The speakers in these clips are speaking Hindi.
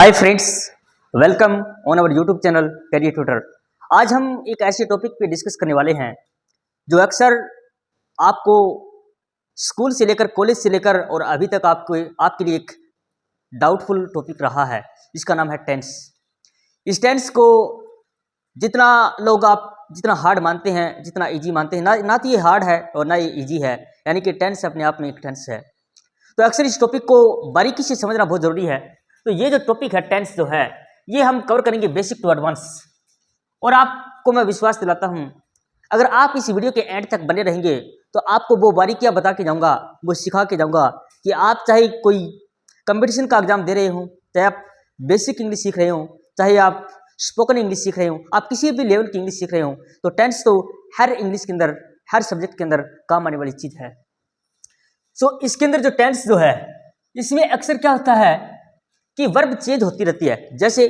Hi friends, welcome on our YouTube channel career tutor. आज हम एक ऐसे टॉपिक पे डिस्कस करने वाले हैं जो अक्सर आपको स्कूल से लेकर कॉलेज से लेकर और अभी तक आपके लिए एक डाउटफुल टॉपिक रहा है, जिसका नाम है टेंस। इस टेंस को जितना हार्ड मानते हैं, जितना इजी मानते हैं, ना तो ये हार्ड है और ना ये इजी है, यानी कि टेंस अपने आप में एक टेंस है। तो अक्सर इस टॉपिक को बारीकी से समझना बहुत ज़रूरी है। तो ये जो टॉपिक है टेंस जो है, ये हम कवर करेंगे बेसिक टू एडवांस। और आपको मैं विश्वास दिलाता हूँ, अगर आप इस वीडियो के एंड तक बने रहेंगे तो आपको वो बारीकियाँ बता के जाऊँगा, वो सिखा के जाऊँगा कि आप चाहे कोई कंपटीशन का एग्जाम दे रहे हो, चाहे आप बेसिक इंग्लिश सीख रहे हो, चाहे आप स्पोकन इंग्लिश सीख रहे हो, आप किसी भी लेवल की इंग्लिश सीख रहे हो, तो टेंस तो हर इंग्लिश के अंदर, हर सब्जेक्ट के अंदर काम आने वाली चीज़ है। सो इसके अंदर जो टेंस जो है, इसमें अक्सर क्या होता है कि वर्ब चेंज होती रहती है। जैसे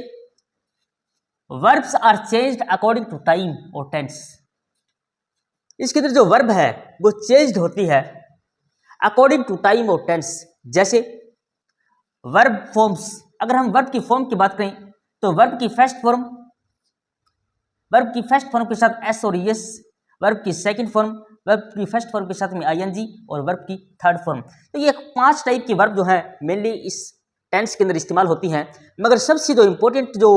verbs are changed according to time और टेंस। इसके अंदर जो वर्ब है वो चेंज्ड होती है अकॉर्डिंग टू टाइम और टेंस। जैसे वर्ब फॉर्म्स, अगर हम वर्ब की फॉर्म की बात करें तो वर्ब की फर्स्ट फॉर्म के साथ एस और एस, वर्ब की सेकंड फॉर्म, वर्ब की फर्स्ट फॉर्म के साथ में आईएनजी और वर्ब की थर्ड फॉर्म। तो ये 5 टाइप की वर्ब जो है मेनली इस टेंस के अंदर इस्तेमाल होती हैं। मगर सबसे जो इम्पोर्टेंट जो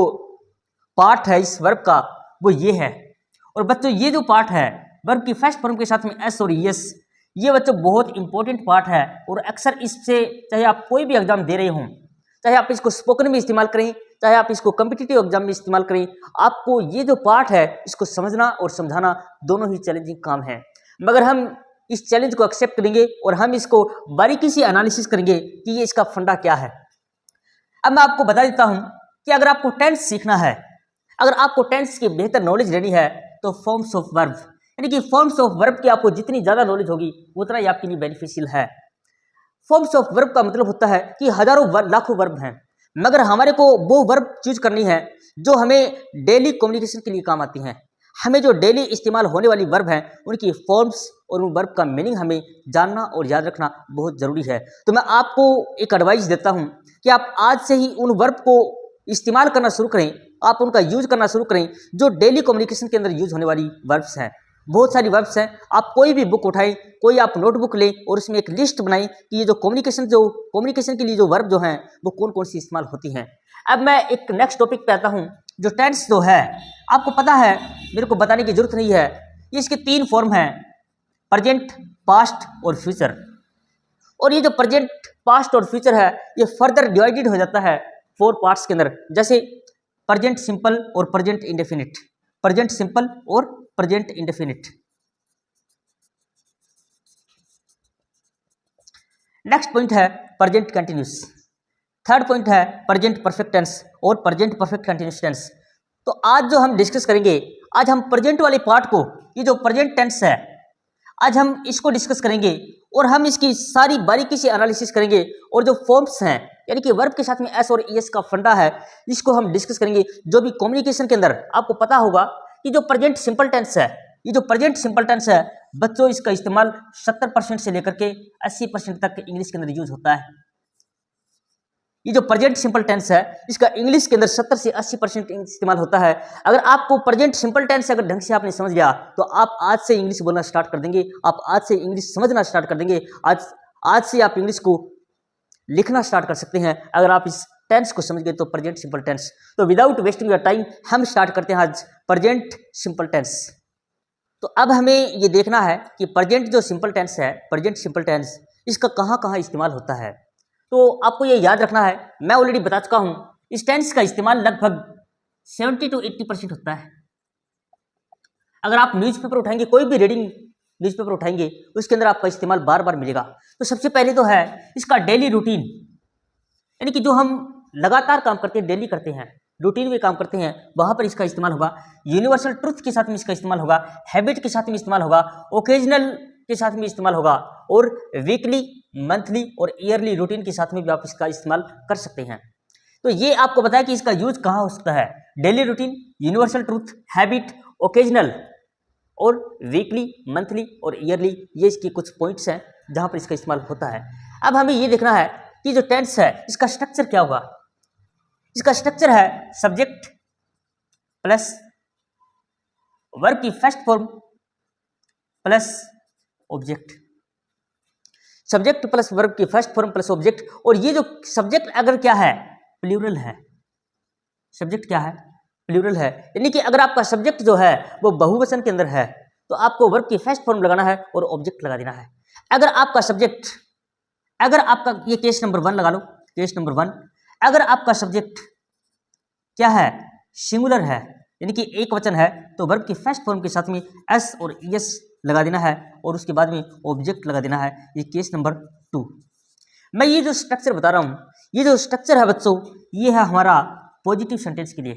पार्ट है इस वर्ब का वो ये है। और बच्चों ये जो पार्ट है वर्ब की फर्स्ट फॉर्म के साथ में एस और एस, ये बच्चों बहुत इंपॉर्टेंट पार्ट है। और अक्सर इससे चाहे आप कोई भी एग्जाम दे रहे हों, चाहे आप इसको स्पोकन में इस्तेमाल करें, चाहे आप इसको कम्पिटिटिव एग्जाम में इस्तेमाल करें, आपको ये जो पार्ट है इसको समझना और समझाना दोनों ही चैलेंजिंग काम है। मगर हम इस चैलेंज को एक्सेप्ट करेंगे और हम इसको बारीकी से एनालिसिस करेंगे कि ये इसका फंडा क्या है। अब मैं आपको बता देता हूं कि अगर आपको टेंस सीखना है, अगर आपको टेंस की बेहतर नॉलेज लेनी है, तो फॉर्म्स ऑफ वर्ब, यानी कि फॉर्म्स ऑफ वर्ब की आपको जितनी ज़्यादा नॉलेज होगी उतना ही आपके लिए बेनिफिशियल है। फॉर्म्स ऑफ वर्ब का मतलब होता है कि हजारों लाखों वर्ब हैं, मगर हमारे को वो वर्ब चूज करनी है जो हमें डेली कम्युनिकेशन के लिए काम आती हैं। हमें जो डेली इस्तेमाल होने वाली वर्ब हैं उनकी फॉर्म्स और उन वर्ब का मीनिंग हमें जानना और याद रखना बहुत ज़रूरी है। तो मैं आपको एक एडवाइस देता हूं कि आप आज से ही उन वर्ब को इस्तेमाल करना शुरू करें, आप उनका यूज करना शुरू करें जो डेली कम्युनिकेशन के अंदर यूज होने वाली वर्ब्स हैं। बहुत सारी वर्ब्स हैं, आप कोई भी बुक उठाएं, कोई आप नोटबुक लें और उसमें एक लिस्ट बनाएं कि ये जो कम्युनिकेशन के लिए जो वर्ब जो हैं वो कौन कौन सी इस्तेमाल होती हैं। अब मैं एक नेक्स्ट टॉपिक पे आता हूं। जो टेंस जो है, आपको पता है, मेरे को बताने की जरूरत नहीं है, इसके 3 फॉर्म हैं, प्रेजेंट, पास्ट और फ्यूचर। और ये जो प्रेजेंट, पास्ट और फ्यूचर है ये फर्दर डिवाइडेड हो जाता है 4 पार्ट्स के अंदर। जैसे प्रेजेंट सिंपल और प्रेजेंट इंडेफिनिट, प्रेजेंट सिंपल और प्रेजेंट इंडेफिनिट। नेक्स्ट पॉइंट है प्रेजेंट कंटिन्यूस। थर्ड पॉइंट है प्रेजेंट परफेक्ट टेंस और प्रेजेंट परफेक्ट कंटिन्यूस टेंस। तो आज जो हम डिस्कस करेंगे, आज हम प्रेजेंट वाले पार्ट को, ये जो प्रेजेंट टेंस है, आज हम इसको डिस्कस करेंगे और हम इसकी सारी बारीकी से एनालिसिस करेंगे। और जो फॉर्म्स हैं, यानी कि वर्ब के साथ में एस और एस का फंडा है, इसको हम डिस्कस करेंगे। जो भी कम्युनिकेशन के अंदर आपको पता होगा कि जो प्रेजेंट सिंपल टेंस है, ये जो प्रेजेंट सिंपल टेंस है बच्चों, इसका इस्तेमाल 70% से लेकर के 80% तक इंग्लिश के अंदर यूज होता है। ये जो प्रेजेंट सिंपल टेंस है इसका इंग्लिश के अंदर 70 से 80% इस्तेमाल होता है। अगर आपको प्रेजेंट सिंपल टेंस अगर ढंग से आपने समझ लिया तो आप आज से इंग्लिश बोलना स्टार्ट कर देंगे, आप आज से इंग्लिश समझना स्टार्ट कर देंगे, आज से आप इंग्लिश को लिखना स्टार्ट कर सकते हैं अगर आप इस टेंस को समझ गए तो प्रेजेंट सिंपल टेंस। तो विदाउट वेस्टिंग योर टाइम हम स्टार्ट करते हैं आज प्रेजेंट सिंपल टेंस। तो अब हमें ये देखना है कि प्रेजेंट जो सिंपल टेंस है, प्रेजेंट सिंपल टेंस, इसका कहाँ कहाँ इस्तेमाल होता है। तो आपको ये याद रखना है, मैं ऑलरेडी बता चुका हूं, इस टेंस का इस्तेमाल लगभग 70 to 80% होता है। अगर आप न्यूज़पेपर उठाएंगे, कोई भी रीडिंग न्यूज़पेपर उठाएंगे, उसके अंदर आपका इस्तेमाल बार बार मिलेगा। तो सबसे पहले तो है इसका डेली रूटीन, यानी कि जो हम लगातार काम करते हैं, डेली करते हैं, रूटीन में काम करते हैं, वहां पर इसका इस्तेमाल होगा। यूनिवर्सल ट्रुथ के साथ में इसका इस्तेमाल होगा, हैबिट के साथ में इस्तेमाल होगा, ओकेजनल के साथ में इस्तेमाल होगा, और वीकली, मंथली और ईयरली रूटीन के साथ में भी आप इसका इस्तेमाल कर सकते हैं। तो ये आपको बताया कि इसका यूज कहाँ हो सकता है। Daily routine, universal truth, habit, occasional और वीकली, मंथली और ईयरली, ये इसकी कुछ पॉइंट्स हैं जहां पर इसका इस्तेमाल होता है। अब हमें ये देखना है कि जो टेंस है इसका स्ट्रक्चर क्या होगा। इसका स्ट्रक्चर है सब्जेक्ट प्लस वर्ब की first form plus object, subject plus verb की फर्स्ट फॉर्म प्लस ऑब्जेक्ट। और ये जो सब्जेक्ट अगर क्या है, प्लूरल है, सब्जेक्ट क्या है, प्लूरल है, यानी कि अगर आपका सब्जेक्ट जो है वो बहुवचन के अंदर है तो आपको वर्ब की फर्स्ट फॉर्म लगाना है और ऑब्जेक्ट लगा देना है। अगर आपका सब्जेक्ट, अगर आपका, ये केस नंबर 1 लगा लो, केस नंबर 1, अगर आपका सब्जेक्ट क्या है, सिंगुलर है, यानी कि एक वचन है, तो वर्ब की फर्स्ट फॉर्म के साथ में एस और एस लगा देना है और उसके बाद में ऑब्जेक्ट लगा देना है। ये केस नंबर 2। मैं ये जो स्ट्रक्चर बता रहा हूं, ये जो स्ट्रक्चर है बच्चों, ये है हमारा पॉजिटिव सेंटेंस के लिए।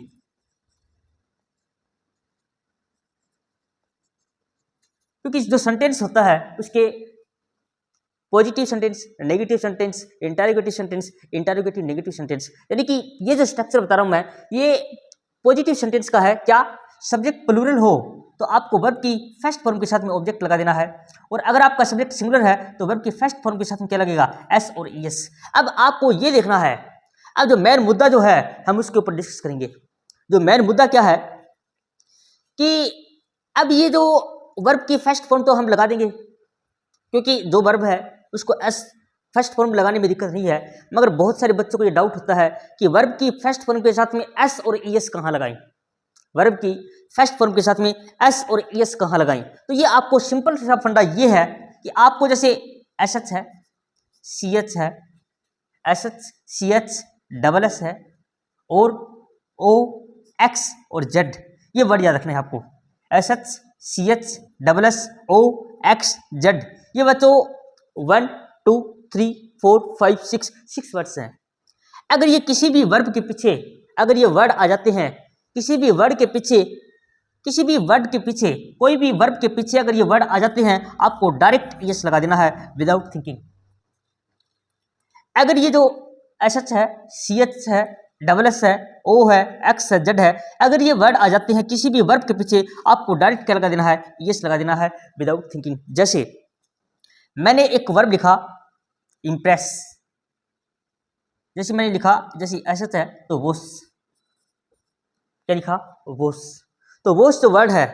क्योंकि जो सेंटेंस होता है उसके positive sentence, negative sentence, interrogative sentence, interrogative negative sentence, यानी कि ये जो स्ट्रक्चर बता रहा हूं मैं, ये पॉजिटिव सेंटेंस का है। क्या, सब्जेक्ट प्लूरल हो तो आपको वर्ब की फर्स्ट फॉर्म के साथ में ऑब्जेक्ट लगा देना है, और अगर आपका सब्जेक्ट सिंगुलर है तो वर्ब की फर्स्ट फॉर्म के साथ में क्या लगेगा, एस और एस। अब आपको ये देखना है, अब जो मेन मुद्दा जो है हम उसके ऊपर डिस्कस करेंगे। जो मेन मुद्दा क्या है कि अब ये जो वर्ब की फर्स्ट फॉर्म तो हम लगा देंगे, क्योंकि जो वर्ब है उसको एस फर्स्ट फॉर्म लगाने में दिक्कत नहीं है, मगर बहुत सारे बच्चों को ये डाउट होता है कि वर्ब की फर्स्ट फॉर्म के साथ में एस और एस कहाँ लगाएं, वर्ब की फर्स्ट फॉर्म के साथ में एस और एस कहाँ लगाएं। तो ये आपको सिंपल सा फंडा ये है कि आपको जैसे एस एच है, सी एच है, S H C H double S है, और ओ एक्स और जेड, ये वर्ड याद रखना है आपको, S H C H double S O X Z. ये बच्चों 1 2 3 4 5 6 वर्ड्स हैं। अगर ये किसी भी वर्ब के पीछे, अगर ये वर्ड आ जाते हैं, किसी भी वर्ड के पीछे, किसी भी वर्ड के पीछे, कोई भी वर्ब के पीछे अगर ये वर्ड आ जाते हैं, आपको डायरेक्ट यस लगा देना है विदाउट थिंकिंग। अगर ये जो एस एच है, सी एच है, डबल एस है, ओ है, एक्स है, जेड है, अगर ये वर्ड आ जाते हैं किसी भी वर्ब के पीछे, आपको डायरेक्ट क्या लगा देना है, यस लगा देना है विदाउट थिंकिंग। जैसे मैंने एक वर्ब लिखा इम्प्रेस, जैसे मैंने लिखा, जैसे एस एच है तो वोस, क्या लिखा, वोस, तो वोस जो वर्ड है।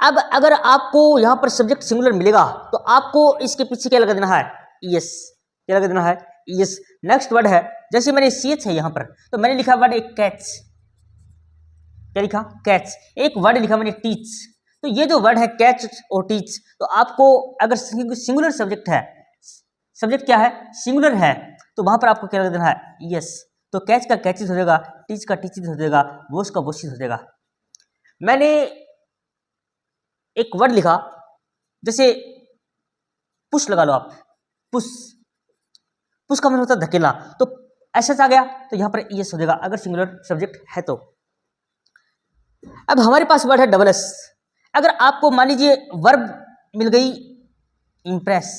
अब अगर आपको यहां पर सब्जेक्ट सिंगुलर मिलेगा तो आपको इसके पीछे क्या लगा देना है, यस, क्या लगा देना है, यस। नेक्स्ट वर्ड है, जैसे मैंने सी एच है यहां पर, तो मैंने लिखा वर्ड एक कैच, क्या लिखा, कैच। एक वर्ड लिखा मैंने टीच, तो ये जो वर्ड है कैच और टीच, तो आपको अगर सिंगुलर सब्जेक्ट है, सब्जेक्ट क्या है, सिंगुलर है, तो वहां पर आपको क्या लगा देना है, यस। तो कैच का कैचिज हो जाएगा, टीच का टीचिज हो जाएगा, वोस का वोशिज हो जाएगा। मैंने एक वर्ड लिखा, जैसे पुश लगा लो आप, पुश, पुश का मतलब होता है धकेला, तो ऐसा आ गया तो यहां पर यस हो जाएगा अगर सिंगुलर सब्जेक्ट है तो। अब हमारे पास वर्ड है डबल एस। अगर आपको मान लीजिए वर्ब मिल गई इंप्रेस,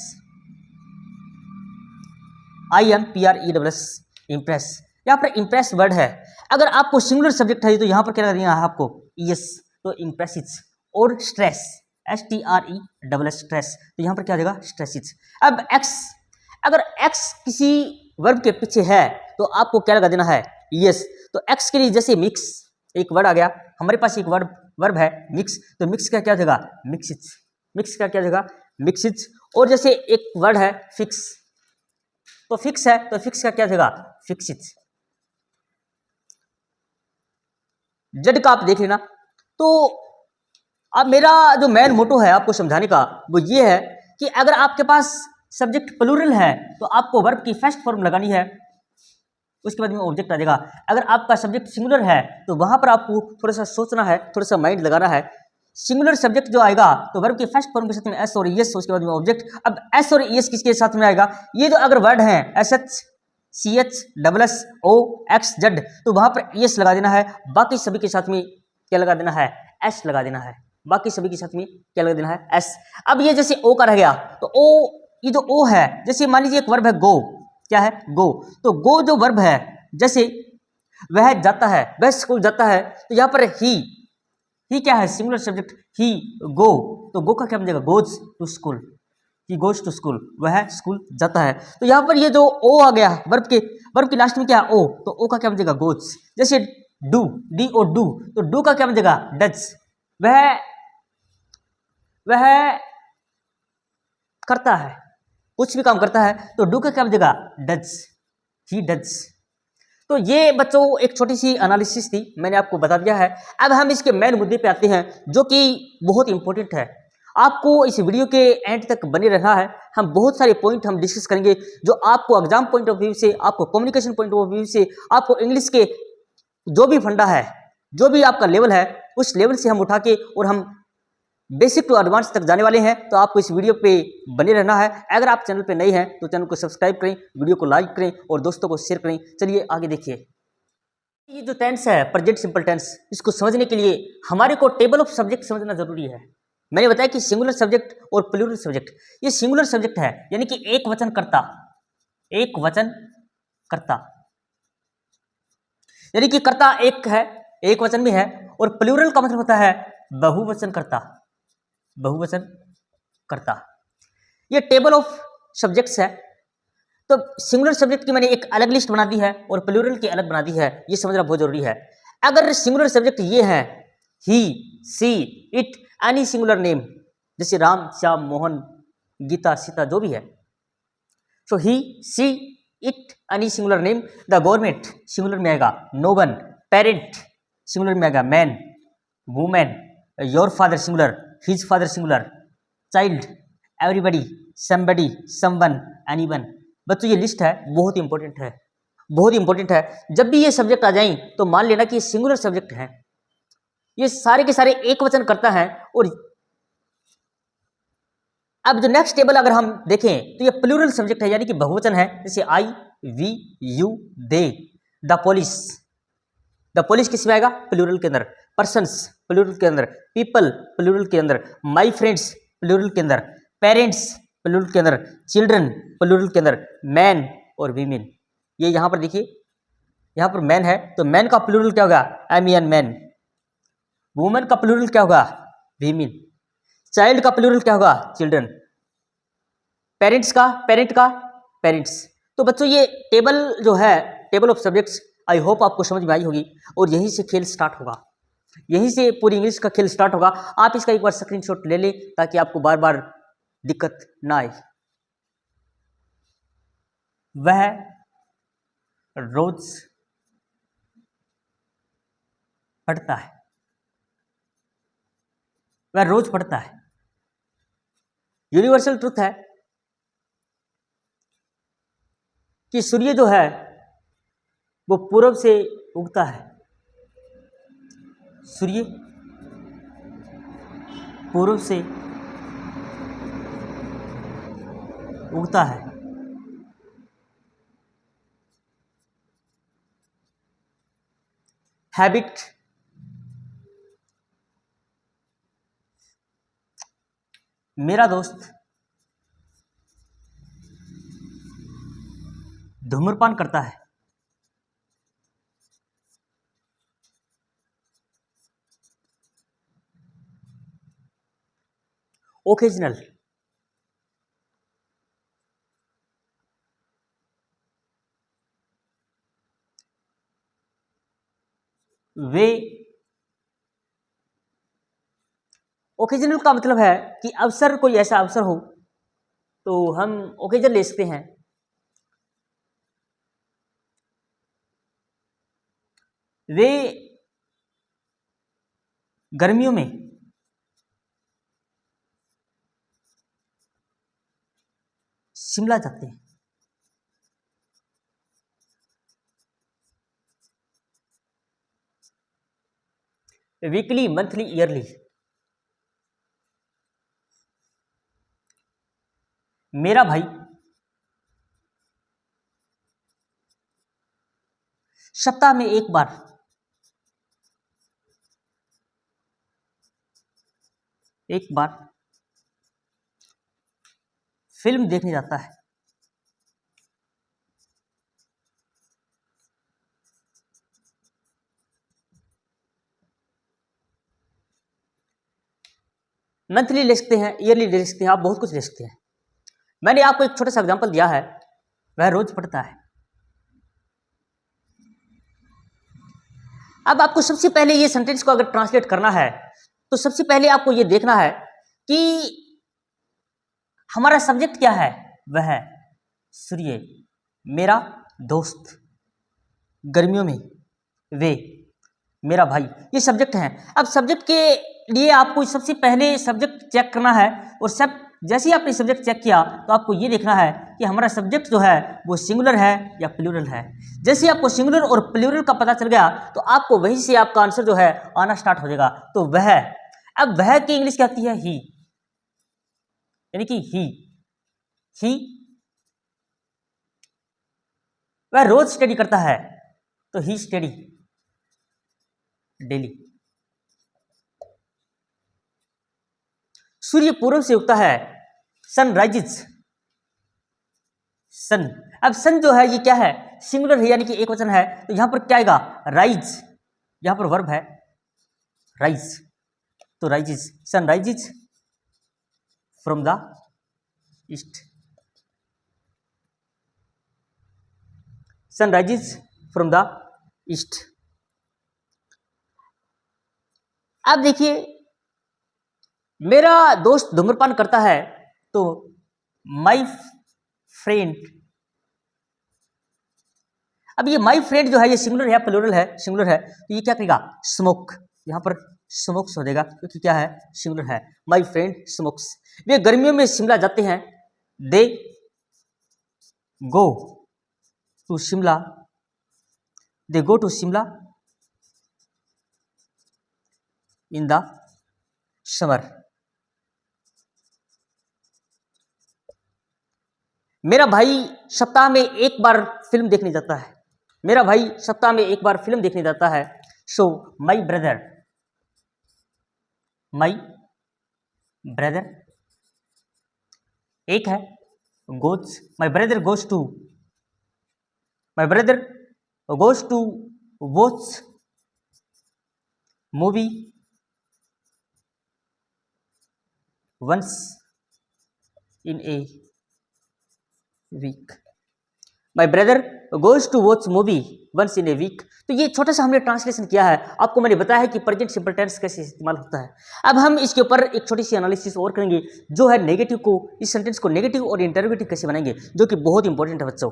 IMPRESS, इम्प्रेस, यहां पर इंप्रेस वर्ड है, अगर आपको सिंगुलर सब्जेक्ट है तो यहां पर क्या लगा देना है आपको, यस, तो इम्प्रेसिज। और स्ट्रेस, STRESS, स्ट्रेस, तो यहां पर क्या हो जाएगा, स्ट्रेसिज। अब एक्स, अगर एक्स किसी वर्ब के पीछे है तो आपको क्या लगा देना है, यस। तो एक्स के लिए जैसे मिक्स, एक वर्ड आ गया हमारे पास, एक वर्ब है मिक्स, तो मिक्स का क्या जगह, मिक्सिज, मिक्स का क्या जगह, मिक्सिज। और जैसे एक वर्ड है फिक्स, तो फिक्स है तो फिक्स का क्या जगह, फिक्सिज। जेड का आप देख लेना। तो अब मेरा जो मेन मोटो है आपको समझाने का वो ये है कि अगर आपके पास सब्जेक्ट प्लूरल है तो आपको वर्ब की फर्स्ट फॉर्म लगानी है, उसके बाद में ऑब्जेक्ट आ जाएगा। अगर आपका सब्जेक्ट सिंगुलर है तो वहां पर आपको थोड़ा सा सोचना है, थोड़ा सा माइंड लगाना है। सिंगुलर सब्जेक्ट जो आएगा तो वर्ब के फर्स्ट फॉर्म के साथ में एस और एस, उसके बाद में ऑब्जेक्ट। अब एस और एस किसके साथ में आएगा, ये जो अगर वर्ड है S H C H double S O X Z, तो वहां पर एस लगा देना है, बाकी सभी के साथ में क्या लगा देना है, एस लगा देना है, बाकी सभी के साथ में क्या लगा देना है, एस। अब ये जैसे ओ का रह गया तो ओ, ये जो ओ है, जैसे मान लीजिए एक वर्ब है गो, क्या है, गो, तो गो जो वर्ब है, जैसे वह जाता है, वह स्कूल जाता है, तो यहां पर ही क्या है, सिंगुलर सब्जेक्ट ही, गो, तो गो का क्या बन जाएगा, goes to school. He goes to school, वह स्कूल जाता है। तो यहाँ पर ये जो ओ आ गया वर्ब के लास्ट में क्या ओ, तो ओ का क्या बन गोज। जैसे डू, डी ओ डू, तो डू का क्या बन डज, वह करता है, कुछ भी काम करता है, तो डू का क्या बन डज, ही डज। तो ये बच्चों एक छोटी सी एनालिसिस थी, मैंने आपको बता दिया है। अब हम इसके मेन मुद्दे पे आते हैं जो कि बहुत इंपॉर्टेंट है। आपको इस वीडियो के एंड तक बने रहना है। हम बहुत सारे पॉइंट हम डिस्कस करेंगे जो आपको एग्जाम पॉइंट ऑफ व्यू से, आपको कम्युनिकेशन पॉइंट ऑफ व्यू से, आपको इंग्लिश के जो भी फंडा है, जो भी आपका लेवल है, उस लेवल से हम उठा के और हम बेसिक टू एडवांस तक जाने वाले हैं। तो आपको इस वीडियो पे बने रहना है। अगर आप चैनल पे नए हैं तो चैनल को सब्सक्राइब करें, वीडियो को लाइक करें और दोस्तों को शेयर करें। चलिए आगे देखिए। ये जो टेंस है प्रेजेंट सिंपल टेंस, इसको समझने के लिए हमारे को टेबल ऑफ सब्जेक्ट समझना जरूरी है। मैंने बताया कि सिंगुलर सब्जेक्ट और प्लूरल सब्जेक्ट, ये सिंगुलर सब्जेक्ट है यानी कि एक वचन कर्ता, एक वचन कर्ता यानी कि कर्ता एक है, एक वचन में है। और प्लूरल का मतलब होता है बहुवचन कर्ता, बहुवचन कर्ता। ये टेबल ऑफ सब्जेक्ट्स है। तो सिंगुलर सब्जेक्ट की मैंने एक अलग लिस्ट बना दी है और प्लूरल की अलग बना दी है, ये समझना बहुत जरूरी है। अगर सिंगुलर सब्जेक्ट ये है he, she, it, any singular name, जैसे राम, श्याम, मोहन, गीता, सीता, जो भी है, so he, she, it, any singular name. The government singular में आएगा, नो वन। पेरेंट सिंगुलर में आएगा, man, women. Your father singular, his father singular. Child, everybody, somebody, someone, anyone. बच्चों ये लिस्ट है बहुत इंपॉर्टेंट है, बहुत इंपॉर्टेंट है। जब भी ये सब्जेक्ट आ जाएं तो मान लेना कि ये सिंगुलर सब्जेक्ट है, ये सारे के सारे एक वचन करता है। और अब जो नेक्स्ट टेबल अगर हम देखें तो ये प्लूरल सब्जेक्ट है यानी कि बहुवचन है, जैसे I, we, you, they. The police, the police किस में आएगा, प्लूरल के अंदर। पर्सन्स प्लूरल के अंदर, पीपल प्लूरल के अंदर, माई फ्रेंड्स प्लूरल के अंदर, पेरेंट्स प्लूरल के अंदर, चिल्ड्रन प्लूरल के अंदर, मैन और वीमेन। ये यहां पर देखिए, यहां पर मैन है तो मैन का प्लूरल क्या होगा, एम मैन। वुमेन का प्लूरल क्या होगा, वीमेन। चाइल्ड का प्लूरल क्या होगा, चिल्ड्रन। पेरेंट्स का, पेरेंट्स। तो बच्चों ये टेबल जो है, table of subjects, I hope आपको समझ में आई होगी। और यहीं से खेल स्टार्ट होगा, यहीं से पूरी इंग्लिश का खेल स्टार्ट होगा। आप इसका एक बार स्क्रीनशॉट ले लें ताकि आपको बार बार दिक्कत ना आए। वह रोज पढ़ता है, वह रोज पढ़ता है। यूनिवर्सल ट्रुथ है कि सूर्य जो है वो पूर्व से उगता है, सूर्य पूर्व से उगता है। हैबिट, मेरा दोस्त धूम्रपान करता है। ओकेजनल, वे, ओकेजनल का मतलब है कि अवसर, कोई ऐसा अवसर हो तो हम ओकेजन ले सकते हैं। वे गर्मियों में शिमला जाते हैं। Weekly, monthly, yearly. मेरा भाई सप्ताह में एक बार फिल्म देखने जाता है। मंथली ले सकते हैं, ईयरली ले सकते हैं, आप बहुत कुछ ले सकते हैं। मैंने आपको एक छोटा सा एग्जांपल दिया है, वह रोज पढ़ता है। अब आपको सबसे पहले ये सेंटेंस को अगर ट्रांसलेट करना है तो सबसे पहले आपको ये देखना है कि हमारा सब्जेक्ट क्या है। वह है सूर्य, मेरा दोस्त, गर्मियों में वे, मेरा भाई, ये सब्जेक्ट हैं। अब सब्जेक्ट के लिए आपको सबसे पहले सब्जेक्ट चेक करना है और सब जैसे ही आपने सब्जेक्ट चेक किया तो आपको ये देखना है कि हमारा सब्जेक्ट जो है वो सिंगुलर है या प्लूरल है। जैसे आपको सिंगुलर और प्लूरल का पता चल गया तो आपको वहीं से आपका आंसर जो है आना स्टार्ट हो जाएगा। तो वह, अब वह की इंग्लिश क्या होती है? ही, यानी कि ही वह रोज स्टडी करता है तो ही स्टडी डेली। सूर्य पूर्व से उगता है, सन राइजेज, सन। अब सन जो है ये क्या है? सिंगुलर है यानी कि एक वचन है, तो यहां पर क्या आएगा? राइज, यहां पर वर्ब है राइज, तो rises, sun rises from the east, sun rises from the east. अब देखिए, मेरा दोस्त धूम्रपान करता है तो माई फ्रेंड, अब ये माई फ्रेंड जो है ये सिंगुलर है या प्लूरल है? सिंगुलर है, तो ये क्या करेगा? स्मोक, यहां पर स्मोक्स हो जाएगा क्योंकि क्या है? सिंगुलर है। My friend smokes. वे गर्मियों में शिमला जाते हैं, they go to Shimla, they go to Shimla in the summer. मेरा भाई सप्ताह में एक बार फिल्म देखने जाता है, मेरा भाई सप्ताह में एक बार फिल्म देखने जाता है। सो माई ब्रदर, माई ब्रदर एक है, goes, my brother goes to, my brother goes to watch movie once in a week, my brother goes to watch movie once in a week. तो ये छोटा सा हमने ट्रांसलेशन किया है, आपको मैंने बताया है कि प्रेजेंट सिंपल टेंस कैसे इस्तेमाल होता है। अब हम इसके ऊपर एक छोटी सी एनालिसिस और करेंगे, जो है नेगेटिव को, इस सेंटेंस को नेगेटिव और इंटरोगेटिव कैसे बनाएंगे, जो कि बहुत इंपॉर्टेंट है बच्चों।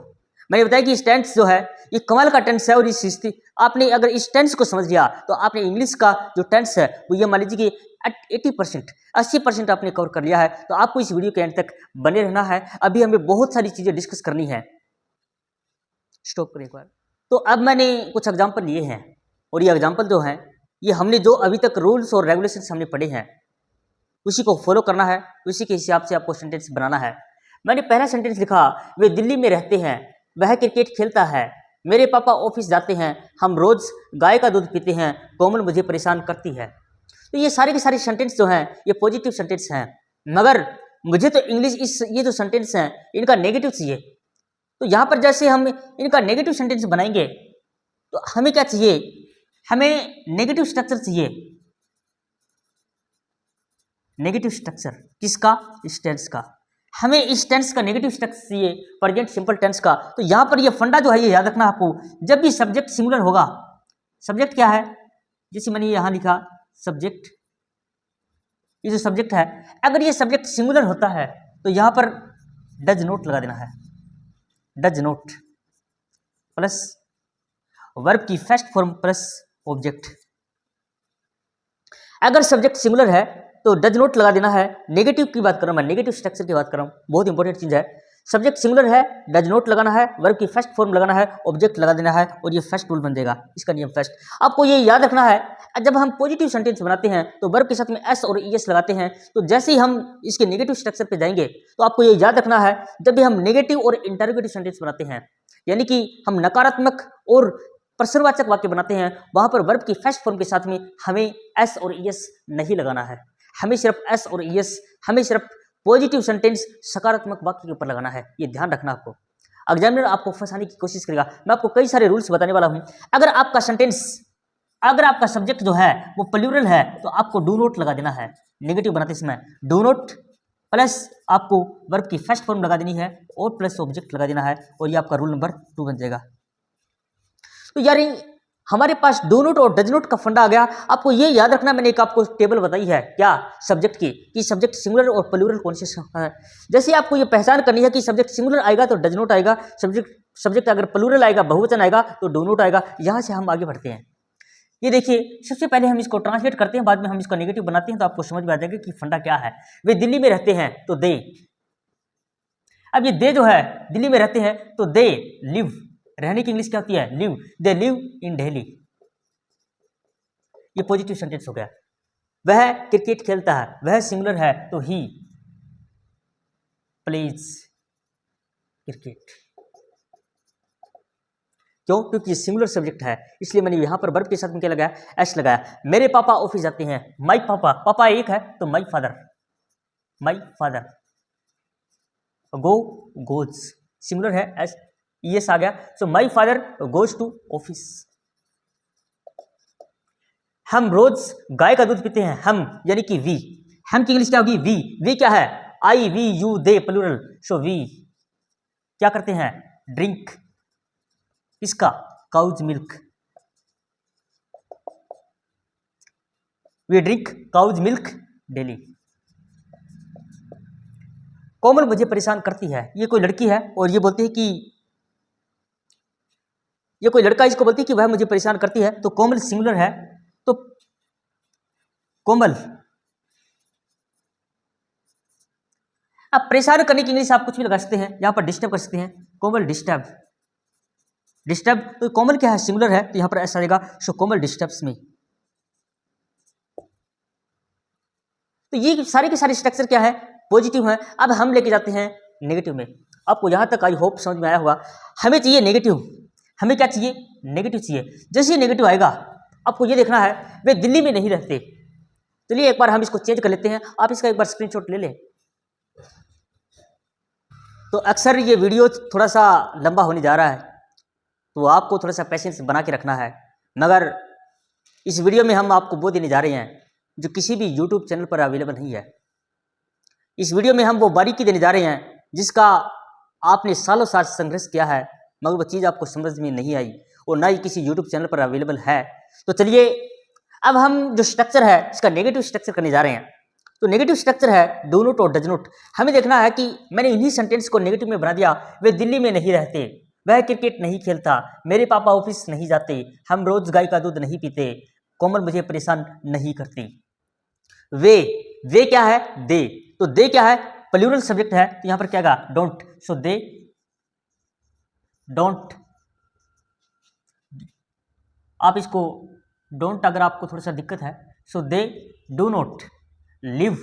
मैंने बताया कि इस टेंस जो है ये कमाल का टेंस है, और इस आपने अगर इस टेंस को समझ लिया तो आपने इंग्लिश का जो टेंस है वो ये मान लीजिए कि 80% आपने कवर कर लिया है। तो आपको इस वीडियो के एंड तक बने रहना है, अभी हमें बहुत सारी चीजें डिस्कस करनी है। स्टॉप करें एक बार। तो अब मैंने कुछ एग्जाम्पल लिए हैं, और ये एग्जाम्पल जो हैं ये हमने जो अभी तक रूल्स और रेगुलेशंस हमने पढ़े हैं उसी को फॉलो करना है, उसी के हिसाब से आपको सेंटेंस बनाना है। मैंने पहला सेंटेंस लिखा, वे दिल्ली में रहते हैं, वह क्रिकेट खेलता है, मेरे पापा ऑफिस जाते हैं, हम रोज गाय का दूध पीते हैं, कोमल मुझे परेशान करती है। तो ये सारे के सारे सेंटेंस जो हैं ये पॉजिटिव सेंटेंस हैं, मगर मुझे तो इंग्लिश ये जो सेंटेंस हैं इनका नेगेटिव चाहिए। तो यहां पर जैसे हम इनका नेगेटिव सेंटेंस बनाएंगे तो हमें क्या चाहिए? हमें नेगेटिव स्ट्रक्चर चाहिए। नेगेटिव स्ट्रक्चर किसका? इस टेंस का। हमें इस टेंस का नेगेटिव स्ट्रक्चर चाहिए, प्रेजेंट सिंपल टेंस का। तो यहां पर ये फंडा जो है ये याद रखना आपको, जब भी सब्जेक्ट सिंगुलर होगा, सब्जेक्ट क्या है? जैसे मैंने यहां लिखा सब्जेक्ट, ये जो सब्जेक्ट है अगर ये सब्जेक्ट सिंगुलर होता है तो यहां पर डज नॉट लगा देना है, डज नॉट प्लस वर्ब की फर्स्ट फॉर्म प्लस ऑब्जेक्ट। अगर सब्जेक्ट सिंगुलर है तो डज नॉट लगा देना है। नेगेटिव की बात कर रहा हूं मैं, नेगेटिव स्ट्रक्चर की बात कर रहा हूं, बहुत इंपॉर्टेंट चीज है। सब्जेक्ट सिंगुलर है, डज नॉट लगाना है, वर्ब की फर्स्ट फॉर्म लगाना है, ऑब्जेक्ट लगा देना है, और ये फर्स्ट रूल बन जाएगा, इसका नियम फर्स्ट। आपको ये याद रखना है, जब हम पॉजिटिव सेंटेंस बनाते हैं तो वर्ब के साथ में एस और ईएस लगाते हैं। तो जैसे ही हम इसके नेगेटिव स्ट्रक्चर पे जाएंगे तो आपको ये याद रखना है, जब भी हम नेगेटिव और इंटरोगेटिव सेंटेंस बनाते हैं, यानी कि हम नकारात्मक और प्रश्नवाचक वाक्य बनाते हैं, वहां पर वर्ब की फर्स्ट फॉर्म के साथ में हमें एस और ईएस नहीं लगाना है, हमें सिर्फ एस और ईएस, हमें सिर्फ पॉजिटिव सेंटेंस सकारात्मक वाक्य के ऊपर लगाना है। ये ध्यान रखना आपको, एग्जामिनर आपको फंसाने की कोशिश करेगा। मैं आपको कई सारे रूल्स बताने वाला हूं। अगर आपका सेंटेंस, अगर आपका सब्जेक्ट जो है वो प्लूरल है तो आपको डू नॉट लगा देना है नेगेटिव बनाते समय, डू नॉट प्लस आपको वर्ब की फर्स्ट फॉर्म लगा देनी है और प्लस ऑब्जेक्ट लगा देना है और ये आपका रूल नंबर 2 बन जाएगा। तो यार हमारे पास डू नॉट और डज नॉट का फंडा आ गया। आपको ये याद रखना, मैंने एक आपको टेबल बताई है क्या सब्जेक्ट की, कि सब्जेक्ट सिंगुलर और प्लूरल कौन से है। जैसे आपको ये पहचान करनी है कि सब्जेक्ट सिंगुलर आएगा तो डज नॉट आएगा, सब्जेक्ट अगर प्लूरल आएगा, बहुवचन आएगा तो डू नॉट आएगा। यहाँ से हम आगे बढ़ते हैं। ये देखिए, सबसे पहले हम इसको ट्रांसलेट करते हैं, बाद में हम इसका नेगेटिव बनाते हैं, तो आपको समझ में आ जाएगा कि फंडा क्या है। वे दिल्ली में रहते हैं तो दे, अब ये दे जो है दिल्ली में रहते हैं तो दे लिव, रहने की इंग्लिश क्या होती है live, they live in Delhi. ये पॉजिटिव सेंटेंस हो गया। वह क्रिकेट खेलता है, वह सिंगुलर है तो ही प्लेज क्रिकेट। क्यों? क्योंकि ये सिंगुलर सब्जेक्ट है, इसलिए मैंने यहां पर वर्ब के साथ में क्या लगाया, एस लगाया। मेरे पापा ऑफिस जाते हैं, माई पापा, पापा एक है तो my father, my father. Go goes, singular है, एस यस आ गया, so my father goes to office. हम रोज गाय का दूध पीते हैं, हम यानी कि वी, हम की इंग्लिश क्या होगी वी क्या है, I we you they plural, so we क्या करते हैं, ड्रिंक इसका cow's milk, we drink cow's milk daily. Komal मुझे परेशान करती है, ये कोई लड़की है और ये बोलती है कि ये कोई लड़का इसको बोलती है कि वह मुझे परेशान करती है, तो कोमल सिंगुलर है तो कोमल। अब परेशान करने की इंग्लिश आप कुछ भी लगा सकते हैं, यहां पर डिस्टर्ब कर सकते हैं, कोमल डिस्टर्ब, डिस्टर्ब तो कोमल क्या है सिंगुलर है तो यहां पर ऐसा आएगा, सो कोमल डिस्टर्ब्स मी। तो ये सारे के सारे स्ट्रक्चर क्या है, पॉजिटिव है। अब हम लेके जाते हैं नेगेटिव में। आपको यहां तक आई होप समझ में आया होगा। हमें चाहिए नेगेटिव, हमें क्या चाहिए, नेगेटिव चाहिए। जैसे ही नेगेटिव आएगा आपको ये देखना है वे दिल्ली में नहीं रहते। चलिए एक बार हम इसको चेंज कर लेते हैं, आप इसका एक बार स्क्रीनशॉट ले लें। तो अक्सर ये वीडियो थोड़ा सा लंबा होने जा रहा है, तो आपको थोड़ा सा पेशेंस बना के रखना है। मगर इस वीडियो में हम आपको वो देने जा रहे हैं जो किसी भी यूट्यूब चैनल पर अवेलेबल नहीं है। इस वीडियो में हम वो बारीकी देने जा रहे हैं जिसका आपने सालों साल संघर्ष किया है, मगर वो चीज़ आपको समझ में नहीं आई और ना ही किसी यूट्यूब चैनल पर अवेलेबल है। तो चलिए अब हम जो स्ट्रक्चर है इसका नेगेटिव स्ट्रक्चर करने जा रहे हैं। तो नेगेटिव स्ट्रक्चर है डू नॉट और डज नॉट। हमें देखना है कि मैंने इन्हीं सेंटेंस को नेगेटिव में बना दिया। वे दिल्ली में नहीं रहते, वह क्रिकेट नहीं खेलता, मेरे पापा ऑफिस नहीं जाते, हम रोज गाय का दूध नहीं पीते, कोमल मुझे परेशान नहीं करती। वे क्या है, दे, तो दे क्या है, प्लूरल सब्जेक्ट है तो यहां पर क्या आएगा, डोंट, सो दे डोंट। आप इसको डोंट अगर आपको थोड़ा सा दिक्कत है, so they do not live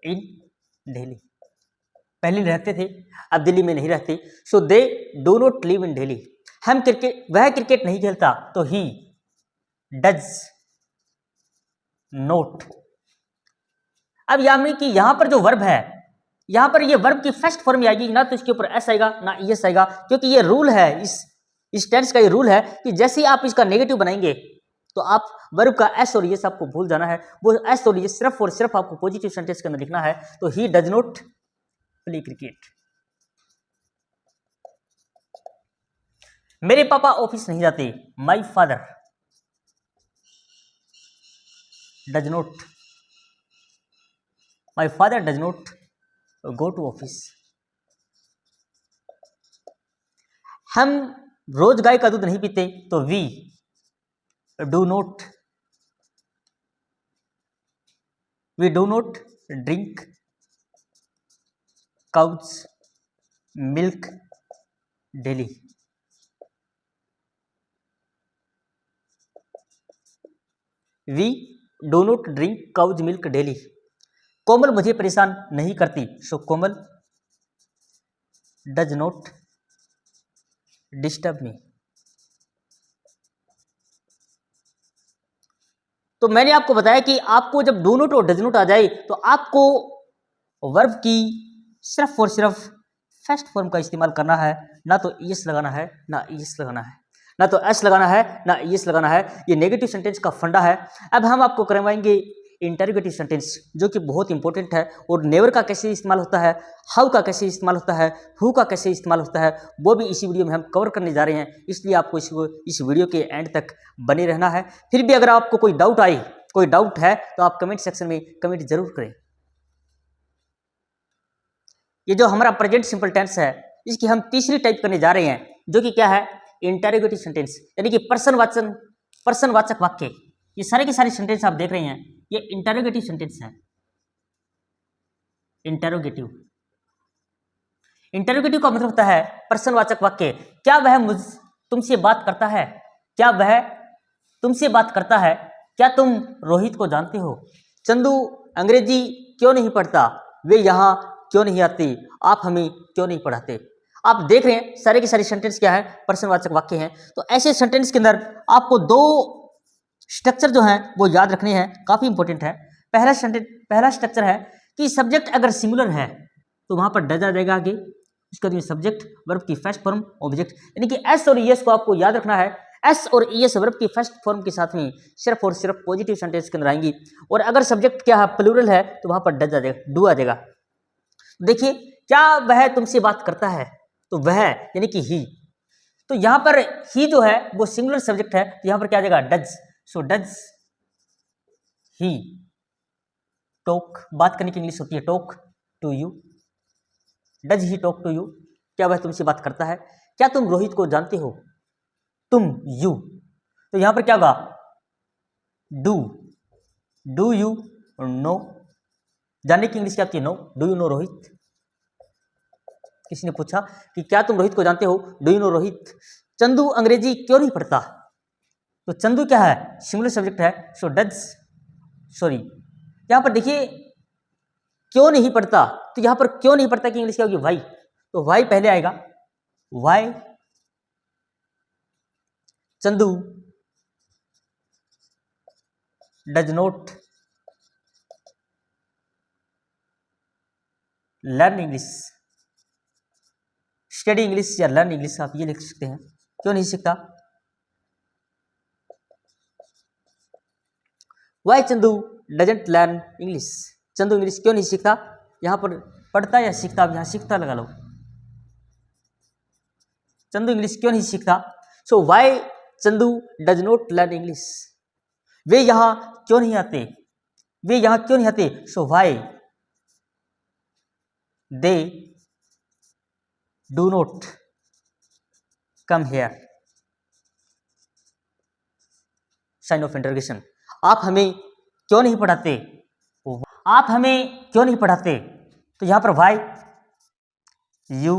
in Delhi. पहले रहते थे अब दिल्ली में नहीं रहते, so they do not live in Delhi. हम क्रिकेट, वह क्रिकेट नहीं खेलता तो ही डज नोट। अब यानी कि यहां पर जो वर्ब है, यहां पर ये वर्ब की फर्स्ट फॉर्म आएगी, ना तो इसके ऊपर एस आएगा ना एस आएगा, क्योंकि ये रूल है, इस टेंस का ये रूल है कि जैसे ही आप इसका नेगेटिव बनाएंगे तो आप वर्ब का एस और यस आपको भूल जाना है। वो एस और यस सिर्फ और सिर्फ आपको पॉजिटिव सेंटेंस के अंदर लिखना है। तो he does not play cricket, मेरे पापा ऑफिस नहीं जाते, my father does not, my father does not go to office. हम रोज गाय का दूध नहीं पीते तो we do not drink cow's milk daily. We do not drink cow's milk daily. Komal मुझे परेशान नहीं करती, so Komal does not disturb me. तो मैंने आपको बताया कि आपको जब डू नॉट और डज नॉट आ जाए तो आपको वर्ब की सिर्फ और सिर्फ फर्स्ट फॉर्म का इस्तेमाल करना है, ना तो एस लगाना है ना एस लगाना है, ना तो एस लगाना है ना एस लगाना है। ये नेगेटिव सेंटेंस का फंडा है। अब हम आपको करवाएंगे इंटरोगेटिव सेंटेंस जो कि बहुत इंपॉर्टेंट है, और नेवर का कैसे इस्तेमाल होता है, हाउ का कैसे इस्तेमाल होता है, हु का कैसे इस्तेमाल होता है, वो भी इसी वीडियो में हम कवर करने जा रहे हैं। इसलिए आपको इस वीडियो के एंड तक बने रहना है। फिर भी अगर आपको कोई डाउट है तो आप कमेंट सेक्शन में कमेंट जरूर करें। ये जो हमारा प्रेजेंट सिंपल टेंस है, इसकी हम तीसरी टाइप करने जा रहे हैं, जो कि क्या है, इंटरोगेटिव सेंटेंस, यानी कि प्रश्नवाचक वाक्य। ये सारे के सारे सेंटेंस आप देख रहे हैं, ये इंटरोगेटिव सेंटेंस है। इंटरोगेटिव का मतलब होता है प्रश्नवाचक वाक्य। क्या वह तुमसे बात करता है? क्या वह तुमसे बात करता है? क्या तुम रोहित को जानते हो? चंदू अंग्रेजी क्यों नहीं पढ़ता? वे यहाँ क्यों नहीं आते? आप हमें क्यों नहीं पढ़ाते? आप देख रहे हैं सारे के सारे सेंटेंस क्या है, प्रश्नवाचक वाक्य हैं। तो ऐसे सेंटेंस के अंदर आपको दो स्ट्रक्चर जो हैं वो याद रखने हैं, काफी इंपॉर्टेंट है। पहला स्ट्रक्चर है कि सब्जेक्ट अगर सिंगुलर है तो वहां पर डज आ जाएगा आगे, उसके बाद सब्जेक्ट, वर्ब की फर्स्ट फॉर्म, ऑब्जेक्ट, यानी कि एस और ईएस को आपको याद रखना है। एस और ईएस वर्ब की फर्स्ट फॉर्म के साथ में सिर्फ और सिर्फ पॉजिटिव सेंटेंस के अंदर आएंगी, और अगर सब्जेक्ट क्या है, प्लूरल है, तो वहां पर डज आ जाएगा, डू आ जाएगा। देखिए, क्या वह तुमसे बात करता है, तो वह यानी कि ही, तो यहां पर ही जो है वो सिंगुलर सब्जेक्ट है, तो यहां पर क्या आ जाएगा, does. So does he talk, बात करने की इंग्लिश होती है talk to you. Does he talk to you, क्या वह तुमसे बात करता है? क्या तुम रोहित को जानते हो? तुम, यू, तो यहां पर क्या होगा, डू यू नो, जानने की इंग्लिश क्या होती है, know. Do you know Rohit? किसी ने पूछा कि क्या तुम रोहित को जानते हो? Do you know Rohit? Chandu अंग्रेजी क्यों नहीं पढ़ता? तो चंदू क्या है, सिंगुलर सब्जेक्ट है, सो डज, सॉरी, यहां पर देखिए क्यों नहीं पढ़ता, तो यहां पर क्यों नहीं पढ़ता की इंग्लिश क्या होगी, वाई, तो वाई पहले आएगा। Why Chandu does not learn English, study English या लर्न इंग्लिश, आप ये लिख सकते हैं। क्यों नहीं सीखता? Why Chandu doesn't learn English, Chandu English क्यों नहीं सीखता? यहां पर पढ़ता या सीखता, आप यहां सीखता लगा लो। चंदू इंग्लिश क्यों नहीं सीखता? So why Chandu does not learn English, वे यहां क्यों नहीं आते? वे यहां क्यों नहीं आते? So why they do not come here, sign of interrogation. आप हमें क्यों नहीं पढ़ाते? आप हमें क्यों नहीं पढ़ाते? तो यहां पर why you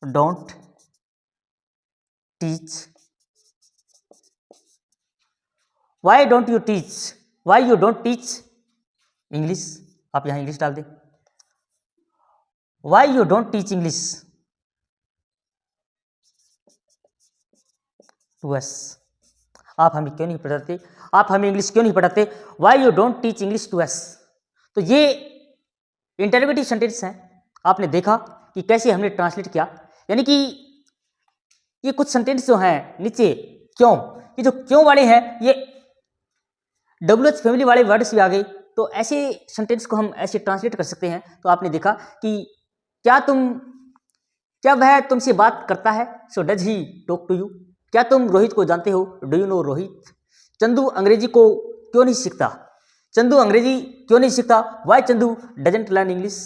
don't teach, why don't you teach, why you don't teach English, आप यहां इंग्लिश डाल दें। Why you don't teach English to us, आप हमें क्यों नहीं पढ़ाते, आप हमें इंग्लिश क्यों नहीं पढ़ाते? Why you don't teach English to us. तो ये इंटरोगेटिव सेंटेंस है, आपने देखा कि कैसे हमने ट्रांसलेट किया, यानी कि ये कुछ सेंटेंस जो हैं नीचे क्यों, ये जो क्यों वाले हैं, ये WH फैमिली वाले वर्ड्स भी आ गए, तो ऐसे सेंटेंस को हम ऐसे ट्रांसलेट कर सकते हैं। तो आपने देखा कि क्या वह तुमसे बात करता है, so does he talk to you. क्या तुम रोहित को जानते हो? Do you know Rohit? Chandu अंग्रेजी को क्यों नहीं सीखता? चंदू अंग्रेजी क्यों नहीं सीखता? Why Chandu doesn't learn English,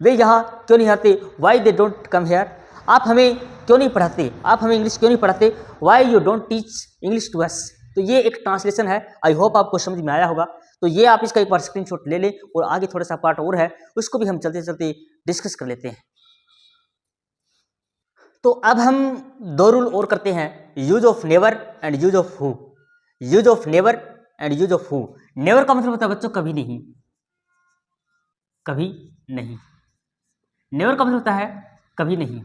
वे यहाँ क्यों नहीं आते? Why they don't come here, आप हमें क्यों नहीं पढ़ाते, आप हमें इंग्लिश क्यों नहीं पढ़ाते? Why you don't teach English to us. तो ये एक ट्रांसलेशन है, आई होप आपको समझ में आया होगा। तो ये आप इसका एक बार स्क्रीनशॉट ले लें, और आगे थोड़ा सा पार्ट और है, उसको भी हम चलते चलते डिस्कस कर लेते हैं। तो अब हम दो रूल और करते हैं, use of never and use of who. Use of never and use of who. Never का मतलब होता है बच्चों कभी नहीं, कभी नहीं। नेवर का मतलब होता है कभी नहीं।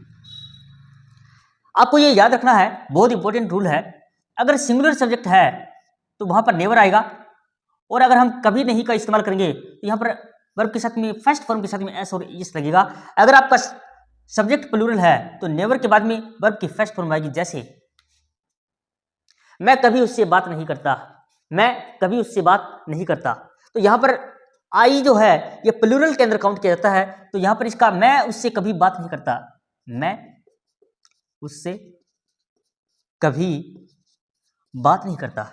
आपको ये याद रखना है, बहुत इंपॉर्टेंट रूल है। अगर सिंगुलर सब्जेक्ट है तो वहां पर नेवर आएगा, और अगर हम कभी नहीं का इस्तेमाल करेंगे तो यहां पर वर्ब के साथ में फर्स्ट फॉर्म के साथ में एस और इस लगेगा। अगर आपका सब्जेक्ट प्लूरल है तो नेवर के बाद में वर्ब की फर्स्ट फॉर्म आएगी, जैसे मैं कभी उससे बात नहीं करता, मैं कभी उससे बात नहीं करता। तो यहाँ पर आई जो है ये प्लूरल के अंदर काउंट किया जाता है, तो यहाँ पर इसका मैं उससे कभी बात नहीं करता, मैं उससे कभी बात नहीं करता।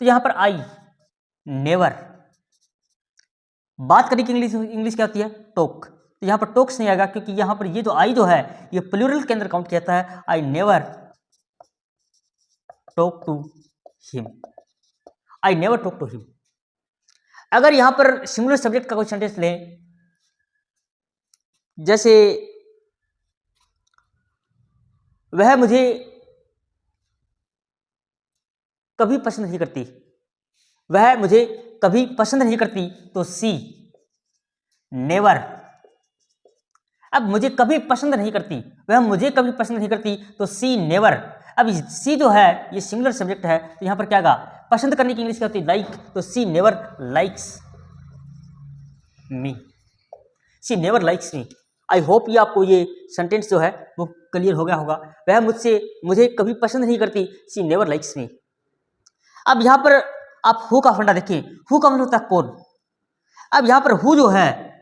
तो यहाँ पर आई नेवर, बात करने की इंग्लिश क्या होती है? टॉक। तो यहाँ पर टॉक्स नहीं आएगा क्योंकि यहाँ पर ये जो आई जो है ये प्लूरल के अंदर काउंट किया जाता है। I never talk to him, I never talk to him. अगर यहां पर सिंगुलर सब्जेक्ट का कोई सेंटेंस लें, जैसे वह मुझे कभी पसंद नहीं करती, वह मुझे कभी पसंद नहीं करती, तो सी नेवर। अब मुझे कभी पसंद नहीं करती, वह मुझे कभी पसंद नहीं करती, तो सी नेवर। अब सी जो है ये सिंगुलर सब्जेक्ट है, तो यहां पर क्या आएगा? पसंद करने की इंग्लिश क्या होती है? लाइक। तो she never likes me, she never likes me. I hope ये आपको ये सेंटेंस जो है वो क्लियर हो गया होगा। वह मुझे कभी पसंद नहीं करती, सी नेवर लाइक्स मी। अब यहां पर आप हु का फंडा देखिए, हु का मतलब होता है कौन। अब यहां पर हु जो है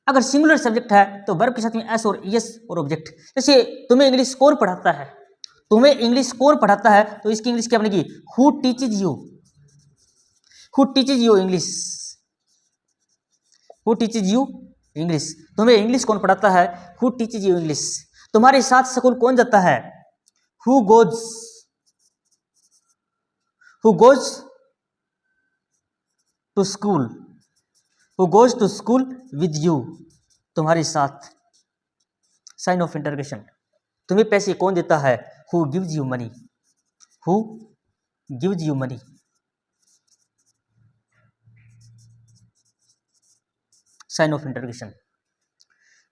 अगर सिंगुलर सब्जेक्ट है तो वर्ब के साथ में एस और एस और ऑब्जेक्ट। जैसे तुम्हें इंग्लिश कौन पढ़ाता है, तुम्हें इंग्लिश कौन पढ़ाता है, तो इसकी इंग्लिश क्या बनेगी? Who teaches you, who teaches you English, who teaches you English. तुम्हें इंग्लिश कौन पढ़ाता है? Who teaches you English. तुम्हारे साथ स्कूल कौन जाता है? Who goes to school, who goes to school with you, तुम्हारे साथ। Sign of interrogation. तुम्हें पैसे कौन देता है? Who gives you money, who gives you money. Sign of interrogation.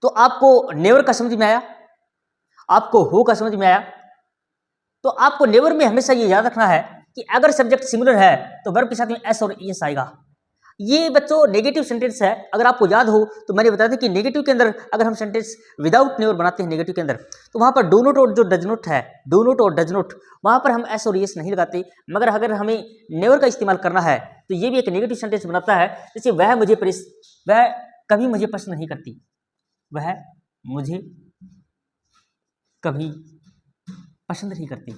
तो आपको नेवर का समझ में आया, आपको हु का समझ में आया। तो आपको नेवर में हमेशा ये याद रखना है कि अगर सब्जेक्ट सिंगुलर है तो वर्ब के साथ में एस और एस आएगा। ये बच्चों नेगेटिव सेंटेंस है, अगर आपको याद हो तो मैंने बताया था कि नेगेटिव के अंदर अगर हम सेंटेंस विदाउट नेवर बनाते हैं नेगेटिव के अंदर, तो वहां पर डू नॉट और जो डज नॉट है, डू नॉट और डज नॉट, वहां पर हम एस और एस नहीं लगाते। मगर अगर हमें नेवर का इस्तेमाल करना है तो ये भी एक नेगेटिव सेंटेंस बनाता है। जैसे वह कभी मुझे पसंद नहीं करती, वह मुझे कभी पसंद नहीं करती,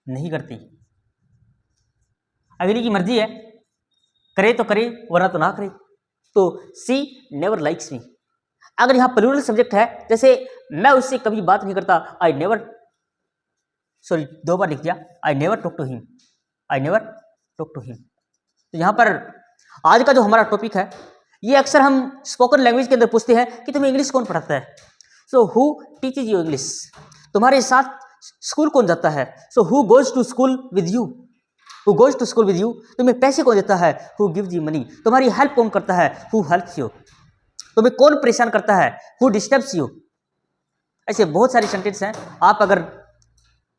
नहीं करती। अगली की मर्जी है, करे तो करे वरना तो ना करे। तो सी नेवर लाइक्स मी। अगर यहां प्लूरल सब्जेक्ट है, जैसे मैं उससे कभी बात नहीं करता, आई नेवर, सॉरी 2 बार लिख दिया, I never talk to him, I never talk to him. तो यहां पर आज का जो हमारा टॉपिक है ये अक्सर हम स्पोकन लैंग्वेज के अंदर पूछते हैं कि तुम्हें इंग्लिश कौन पढ़ाता है। So who teaches you English. तुम्हारे साथ स्कूल कौन जाता है? So who goes to school with you, who goes to school with you. तुम्हें पैसे कौन देता है? Who gives you money. तुम्हारी हेल्प कौन करता है? Who helps you. तुम्हें कौन परेशान करता है? Who disturbs you. ऐसे बहुत सारे सेंटेंस हैं, आप अगर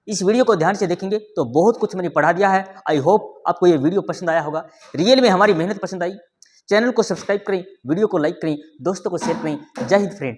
इस वीडियो को ध्यान से देखेंगे तो बहुत कुछ मैंने पढ़ा दिया है। आई होप आपको ये वीडियो पसंद आया होगा, रियल में हमारी मेहनत पसंद आई। चैनल को सब्सक्राइब करें, वीडियो को लाइक करें, दोस्तों को शेयर करें। जय हिंद फ्रेंड।